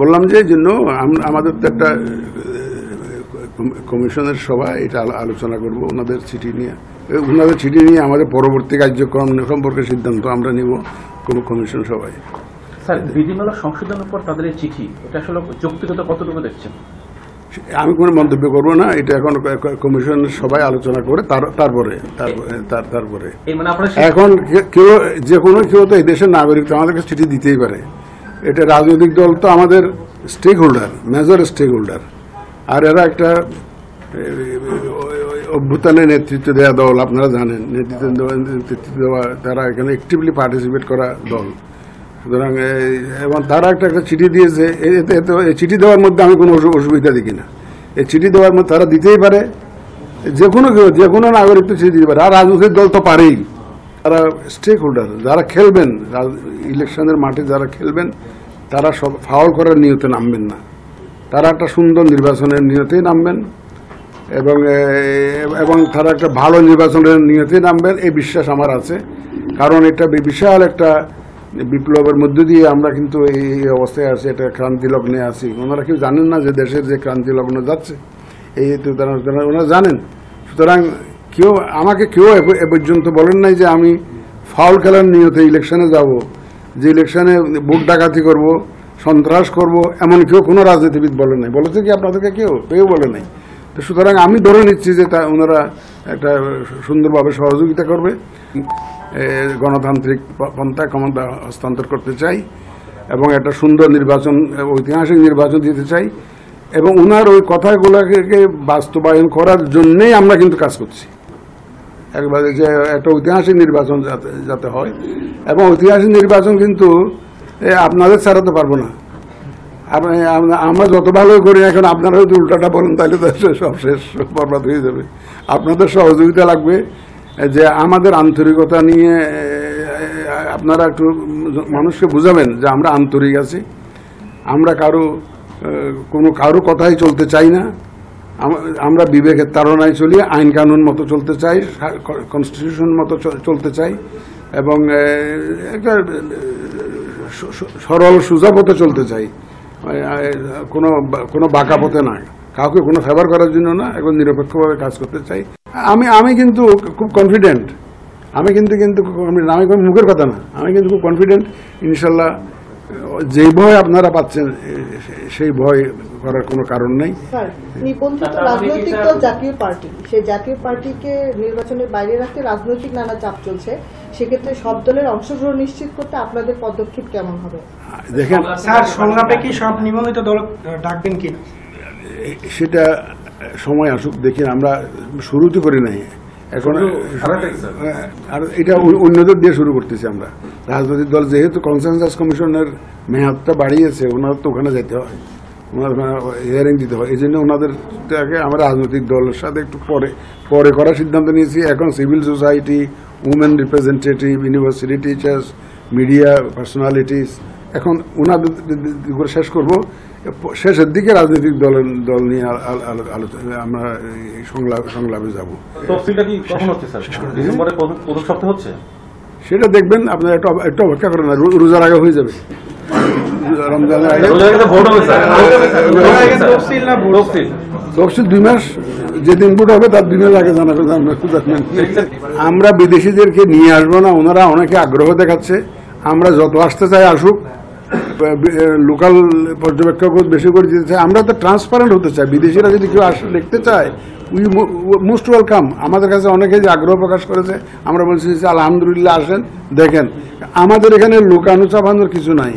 বললাম যে জন্য আমাদের তো একটা কমিশনের সভা, এটা আলোচনা করব ওনাদের চিঠি নিয়ে আমাদের পরবর্তী কার্যক্রম সম্পর্কে সিদ্ধান্ত আমরা নিব কোনো কমিশন সভায়। স্যার, বিধিমালা সংশোধনের পর তাদের এই চিঠি, এটা আসলে যৌক্তিকতা কতটুকু দেখছেন? আমি কোনো মন্তব্য করবো না, এটা এখন কমিশন সবাই আলোচনা করে তারপরে এখন কেউ তো এই দেশের নাগরিক, তো আমাদেরকে চিঠি দিতেই পারে। এটা রাজনৈতিক দল তো আমাদের stakeholder, major stakeholder, আর এরা একটা অভ্যুত্থানে নেতৃত্ব দেওয়া দল, আপনারা জানেন, নেতৃত্ব দেওয়া, তারা এখানে অ্যাক্টিভলি পার্টিসিপেট করা দল। সুতরাং এবং তারা একটা চিঠি দিয়েছে, এই চিঠি দেওয়ার মধ্যে আমি কোনো অসুবিধা দেখি না। এই চিঠি দেওয়ার মধ্যে তারা দিতেই পারে, যে কোনো নাগরিক তো চিঠি দিতে পারে। আর রাজনৈতিক দল তো পারেই, তারা স্টেক হোল্ডার, যারা খেলবেন ইলেকশনের মাঠে, যারা খেলবেন তারা সব ফাউল করার নিয়তে নামবেন না, তারা একটা সুন্দর নির্বাচনের নিয়তেই নামবেন এবং তারা একটা ভালো নির্বাচনের নিয়তেই নামবেন, এই বিশ্বাস আমার আছে। কারণ এটা বিশাল একটা বিপ্লবের মধ্য দিয়ে আমরা কিন্তু এই অবস্থায় আছি, এটা ক্রান্তি লগ্নে আছি। ওনারা কেউ জানেন না যে দেশের যে ক্রান্তি লগ্ন যাচ্ছে, এই তো ওনারা জানেন। সুতরাং আমাকে কেউ এ পর্যন্ত বলেন নাই যে আমি ফাউল খেলার নিয়তে ইলেকশনে যাব, যে ইলেকশনে ভোট ডাকাতি করব, সন্ত্রাস করব, এমন কোনো রাজনীতিবিদ বলেন নাই। বলেছে কি আপনাদেরকে? কেউ বলে নাই। তো সুতরাং আমি ধরে নিচ্ছি যে ওনারা একটা সুন্দরভাবে সহযোগিতা করবে, গণতান্ত্রিক পন্থায় ক্ষমতা হস্তান্তর করতে চাই এবং একটা সুন্দর নির্বাচন, ঐতিহাসিক নির্বাচন দিতে চাই, এবং ওনার ওই কথাগুলোকে বাস্তবায়ন করার জন্যেই আমরা কিন্তু কাজ করছি। একবারে যে একটা ঐতিহাসিক নির্বাচন যাতে হয়, এবং ঐতিহাসিক নির্বাচন কিন্তু আপনাদের ছাড়াতে পারবো না। আমরা যত ভালো করি, এখন আপনারা যদি উল্টাটা বলেন তাহলে তো সব শেষ, বরবাদ হয়ে যাবে। আপনাদের সহযোগিতা লাগবে, যে আমাদের আন্তরিকতা নিয়ে আপনারা একটু মানুষকে বুঝাবেন যে আমরা আন্তরিক আছি, আমরা কারো কথাই চলতে চাই না, আমরা বিবেকের তাড়নায় চলি, আইন কানুন মতো চলতে চাই, কনস্টিটিউশন মতো চলতে চাই, এবং সরল সোজা পথে চলতে চাই, কোনো বাঁকা পথে না, কাউকে কোনো ফেভার করার জন্য না, এখন নিরপেক্ষভাবে কাজ করতে চাই। আমি কিন্তু খুব কনফিডেন্ট, আমি কিন্তু আমি কোনো মুখের কথা না, আমি কিন্তু খুব কনফিডেন্ট। ইনশাল্লাহ যেই ভয় আপনারা পাচ্ছেন সেই ভয় করার কোনো কারণ নেই। নিবন্ধিত রাজনৈতিক দল জাতীয় পার্টি, সেই জাতীয় পার্টিকে নির্বাচনের বাইরে রাখতে রাজনৈতিক নানা চাপ চলছে, সেক্ষেত্রে সব দলের অংশগ্রহণ নিশ্চিত করতে আপনাদের পদক্ষেপ কেমন হবে? দেখেন স্যার, সংলাপে কি সব নিবন্ধিত দল ডাকবেন কি? সেটা সময় আসুক, দেখি। আমরা শুরুতে করি নাই, এখন আর এটা অন্যদের দিয়ে শুরু করতেছি আমরা। রাজনৈতিক দল যেহেতু কনসেনসাস কমিশনের মেয়াদটা বাড়িয়েছে, ওনার তো ওখানে যেতে হয়, ওনার হিয়ারিং দিতে হয়, এই জন্য ওনাদেরটাকে আমরা রাজনৈতিক দলের সাথে একটু পরে করার সিদ্ধান্ত নিয়েছি। এখন civil society, women representative, university teachers, media personalities, এখন ওনাদের শেষ করব। শেষের দিকে রাজনৈতিক দল নিয়ে আলোচনা, আমরা সংলাপে যাব। সেটা দেখবেন আপনারা, একটু অপেক্ষা করেন না, রোজার আগে হয়ে যাবে, রমজানের আগে। তফসিল 2 মাস, যেদিন ভোট হবে তার 2 মাস আগে জানাবেন। আমরা বিদেশিদেরকে নিয়ে আসবো না, ওনারা অনেকে আগ্রহ দেখাচ্ছে, আমরা যত আসতে চাই আসুক, লোকাল পর্যবেক্ষক বেশি করে দিতে চাই। আমরা তো ট্রান্সপারেন্ট হতে চাই, বিদেশিরা যদি কেউ দেখতে চায়, উই মোস্ট ওয়েলকাম। আমাদের কাছে অনেকে যে আগ্রহ প্রকাশ করেছে, আমরা বলছি যে আলহামদুলিল্লাহ, আসেন দেখেন। আমাদের এখানে লোকানো চাপানোর কিছু নাই।